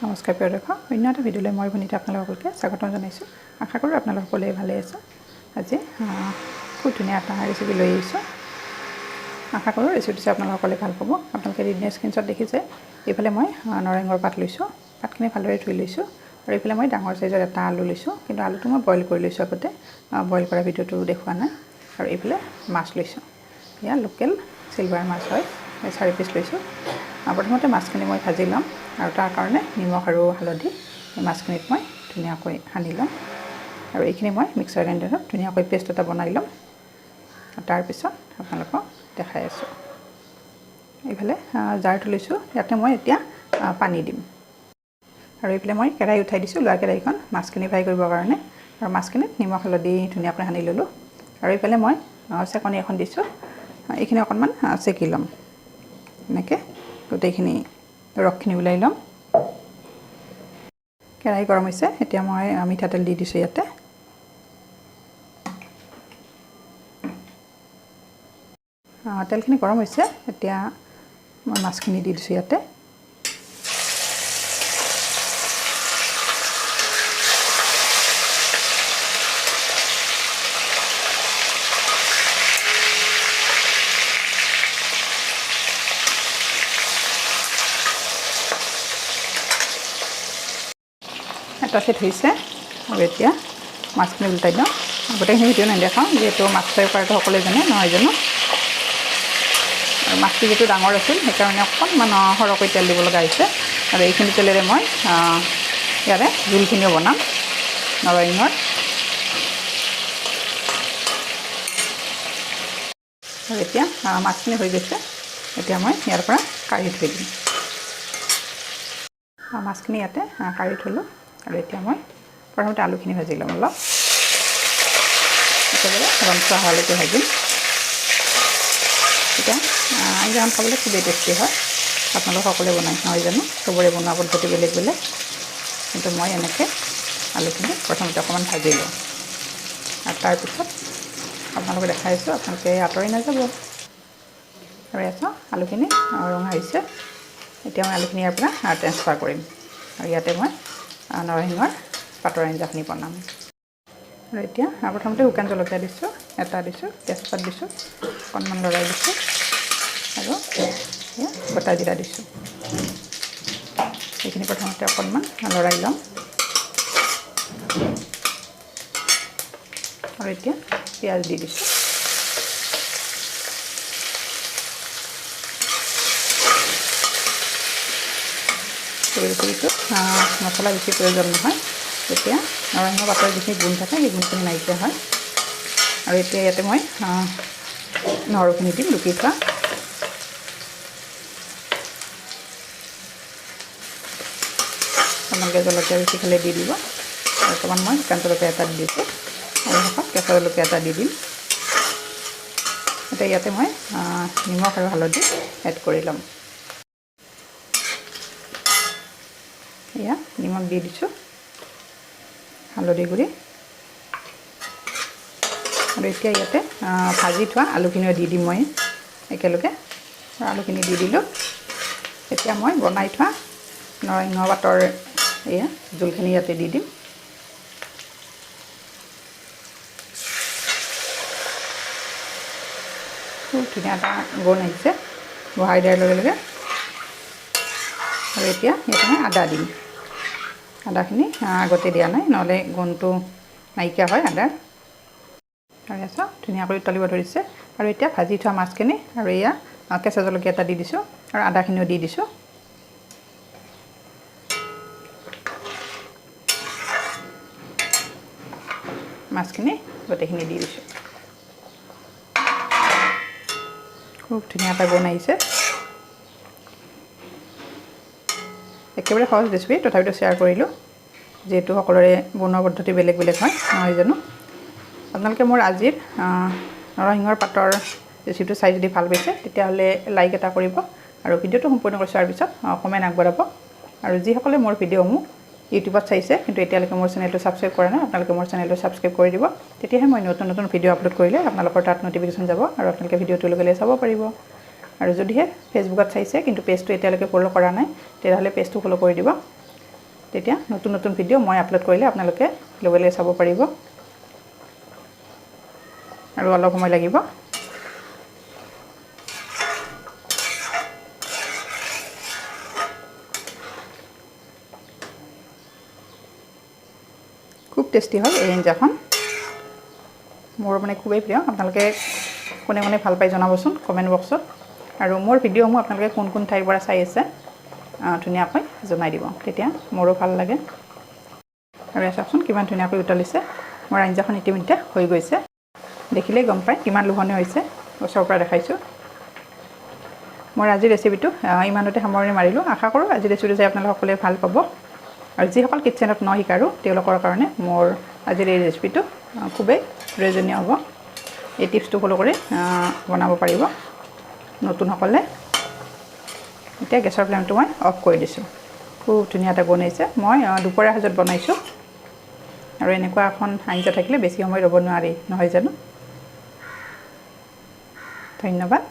নমস্কাৰ প্ৰিয় দৰ্শক, অন্য এটা ভিডিঅ'লৈ মই ভনিতা আপোনালোককে স্বাগতম জনাইছোঁ। আশা কৰোঁ আপোনালোক সকলোৱে ভালে আছে। আজি খুব ধুনীয়া এটা ৰেচিপি লৈ আহিছোঁ। আশা কৰোঁ ৰেচিপিটো আপোনালোক সকলোৱে ভাল পাব। আপোনালোকে দিনে স্ক্ৰীনশ্বট দেখিছে। এইফালে মই নৰসিংহৰ পাত লৈছোঁ। পাতখিনি ভালদৰে ধুই লৈছোঁ আৰু এইফালে মই ডাঙৰ চাইজৰ এটা আলু লৈছোঁ, কিন্তু আলুটো মই বইল কৰি লৈছোঁ আগতে। বইল কৰা ভিডিঅ'টো দেখুওৱা নাই। আৰু এইফালে মাছ লৈছোঁ। এয়া লোকেল চিলভাৰ মাছ হয়, 4 পিচ লৈছোঁ। প্ৰথমতে মাছখিনি মই ভাজি ল'ম আৰু তাৰ কাৰণে নিমখ আৰু হালধি এই মাছখিনিত মই ধুনীয়াকৈ সানি ল'ম। আৰু এইখিনি মই মিক্সাৰ গ্ৰাইণ্ডাৰত ধুনীয়াকৈ পেষ্ট এটা বনাই ল'ম। তাৰপিছত আপোনালোকক দেখাই আছোঁ। এইফালে জাৰটো লৈছোঁ, ইয়াতে মই এতিয়া পানী দিম। আৰু এইফালে মই কেৰাহী উঠাই দিছোঁ, লোৱা কেৰাহীখন মাছখিনি ফ্ৰাই কৰিবৰ কাৰণে। আৰু মাছখিনিত নিমখ হালধি ধুনীয়াকৈ সানি ল'লোঁ। আৰু এইফালে মই চেকনি এখন দিছোঁ। এইখিনি অকণমান চেকি ল'ম। এনেকৈ গোটেইখিনি ৰসখিনি ওলাই ল'ম। কেৰাহী গৰম হৈছে, এতিয়া মই মিঠাতেল দি দিছোঁ ইয়াতে। তেলখিনি গৰম হৈছে, এতিয়া মই মাছখিনি দি দিছোঁ ইয়াতে। এটা চেট হৈছে আৰু এতিয়া মাছখিনি উল্টাই দিওঁ। গোটেইখিনি ভিডিঅ' নেদেখাওঁ, যিহেতু মাছ ফ্ৰাই কৰাটো সকলোৱে জানে, নহয় জানো। আৰু মাছটো যিটো ডাঙৰ আছিল সেইকাৰণে অকণমান সৰহকৈ তেল দিব লগা হৈছে। আৰু এইখিনি তেলেৰে মই ইয়াৰে জোলখিনিও বনাম নৰসিংহৰ। আৰু এতিয়া মাছখিনি হৈ গৈছে, এতিয়া মই ইয়াৰ পৰা কাঢ়ি থৈ দিম। মাছখিনি ইয়াতে কাঢ়ি থলোঁ। আৰু এতিয়া মই প্ৰথমতে আলুখিনি ভাজি ল'ম অলপ। একেবাৰে ৰংচোৱা হোৱালৈকে ভাজিম। এতিয়া আঞ্জাখন খাবলৈ খুবেই টেষ্টি হয়। আপোনালোক সকলোৱে বনাই নহয় জানো, চবৰে বনোৱা পদ্ধতি বেলেগ বেলেগ। কিন্তু মই এনেকৈ আলুখিনি প্ৰথমতে অকণমান ভাজি লওঁ। আৰু তাৰপিছত আপোনালোকে দেখাইছোঁ, আপোনালোকে আঁতৰি নাযাব। আৰু ইয়াত আলুখিনি ৰঙা হৈছে। এতিয়া মই আলুখিনি ইয়াৰ পৰা ট্ৰেন্সফাৰ কৰিম। আৰু ইয়াতে মই নৰসিংহৰ পাতৰ আঞ্জাখিনি বনাম। আৰু এতিয়া প্ৰথমতে শুকান জলকীয়া দিছোঁ, এটা দিছোঁ, তেজপাত দিছোঁ, অকণমান লৰাই দিছোঁ আৰু গোটা জিৰা দিছোঁ। এইখিনি প্ৰথমতে অকণমান লৰাই ল'ম। আৰু এতিয়া পিঁয়াজ দি দিছোঁ। ৰেচিপিটো মছলা বেছি প্ৰয়োজন নহয়। তেতিয়া নৰসিংহ পাতৰ যিখিনি গুণ থাকে সেই গুণখিনি নাইকিয়া হয়। আৰু এতিয়া ইয়াতে মই নহৰুখিনি দিম, লুকি থোৱা। আপোনালোকে জলকীয়া বেছি খালে দি দিব। বৰ্তমান মই শুকান জলকীয়া এটা দি দিছোঁ আৰু শেষত কেঁচা জলকীয়া এটা দি দিম। এতিয়া ইয়াতে মই নিমখ আৰু হালধি এড কৰি ল'ম। এয়া নিমখ দি দিছোঁ, হালধি গুড়ি। আৰু এতিয়া ইয়াতে ভাজি থোৱা আলুখিনিও দি দিম মই একেলগে। আলুখিনি দি দিলোঁ। এতিয়া মই বনাই থোৱা নৰসিংহ পাতৰ এয়া জোলখিনি ইয়াতে দি দিম। খুব ধুনীয়া এটা গোন্ধ আহিছে বহাই দিয়াৰ লগে লগে। আৰু এতিয়া ইয়াতে মই আদা দিম। আদাখিনি আগতে দিয়া নাই, নহ'লে গোন্ধটো নাইকিয়া হয় আদাৰ। আৰু ইয়াত ধুনীয়াকৈ উতলিব ধৰিছে। আৰু এতিয়া ভাজি থোৱা মাছখিনি আৰু এয়া কেঁচা জলকীয়া এটা দি দিছোঁ আৰু আদাখিনিও দি দিছোঁ। মাছখিনি গোটেইখিনি দি দিছোঁ। খুব ধুনীয়া এটা গোন্ধ আহিছে। একেবাৰে সহজ ৰেচিপি, তথাপিতো শ্বেয়াৰ কৰিলোঁ, যিহেতু সকলোৰে বনোৱা পদ্ধতি বেলেগ বেলেগ হয়, নহয় জানো। আপোনালোকে মোৰ আজিৰ নৰসিংহৰ পাতৰ ৰেচিপিটো চাই যদি ভাল পাইছে, তেতিয়াহ'লে লাইক এটা কৰিব। আৰু ভিডিঅ'টো সম্পূৰ্ণ কৰি চোৱাৰ পিছত কমেণ্ট আগবঢ়াব। আৰু যিসকলে মোৰ ভিডিঅ'সমূহ ইউটিউবত চাইছে কিন্তু এতিয়ালৈকে মোৰ চেনেলটো ছাবস্ক্ৰাইব কৰা নাই, আপোনালোকে মোৰ চেনেলটো ছাবস্ক্ৰাইব কৰি দিব। তেতিয়াহে মই নতুন নতুন ভিডিঅ' আপলোড কৰিলে আপোনালোকৰ তাত নটিফিকেশ্যন যাব আৰু আপোনালোকে ভিডিঅ'টো লগে লগে চাব পাৰিব। আৰু যদিহে ফেচবুকত চাইছে কিন্তু পেজটো এতিয়ালৈকে ফ'ল' কৰা নাই, তেতিয়াহ'লে পেজটো ফ'ল' কৰি দিব। তেতিয়া নতুন নতুন ভিডিঅ' মই আপলোড কৰিলে আপোনালোকে লগে লগে চাব পাৰিব আৰু অলপ সময় লাগিব খুব টেষ্টি হয় এই আঞ্জাখন মোৰ মানে খুবেই প্ৰিয় আপোনালোকে কোনে কোনে ভাল পাই জনাবচোন কমেণ্ট বক্সত আৰু মোৰ ভিডিঅ'সমূহ আপোনালোকে কোন কোন ঠাইৰ পৰা চাই আছে ধুনীয়াকৈ জনাই দিব তেতিয়া মোৰো ভাল লাগে আৰু চাওকচোন কিমান ধুনীয়াকৈ উতলিছে মোৰ আঞ্জাখন ইতিমধ্যে হৈ গৈছে দেখিলেই গম পায় কিমান লোভনীয় হৈছে ওচৰৰ পৰা দেখাইছোঁ মোৰ আজিৰ ৰেচিপিটো ইমানতে সামৰণি মাৰিলোঁ আশা কৰোঁ আজিৰ ৰেচিপিটো যে আপোনালোকে সকলোৱে ভাল পাব আৰু যিসকল কিটচেনত ন শিকাৰো তেওঁলোকৰ কাৰণে মোৰ আজিৰ এই ৰেচিপিটো খুবেই প্ৰয়োজনীয় হ'ব এই টিপছটো ফ'ল' কৰি বনাব পাৰিব নতুনসকলে এতিয়া গেছৰ ফ্লেমটো মই অফ কৰি দিছোঁ খুব ধুনীয়া এটা বনাইছে মই দুপৰীয়া সাজত বনাইছোঁ আৰু এনেকুৱা এখন আঞ্জা থাকিলে বেছি সময় ৰ'ব নোৱাৰি নহয় জানো ধন্যবাদ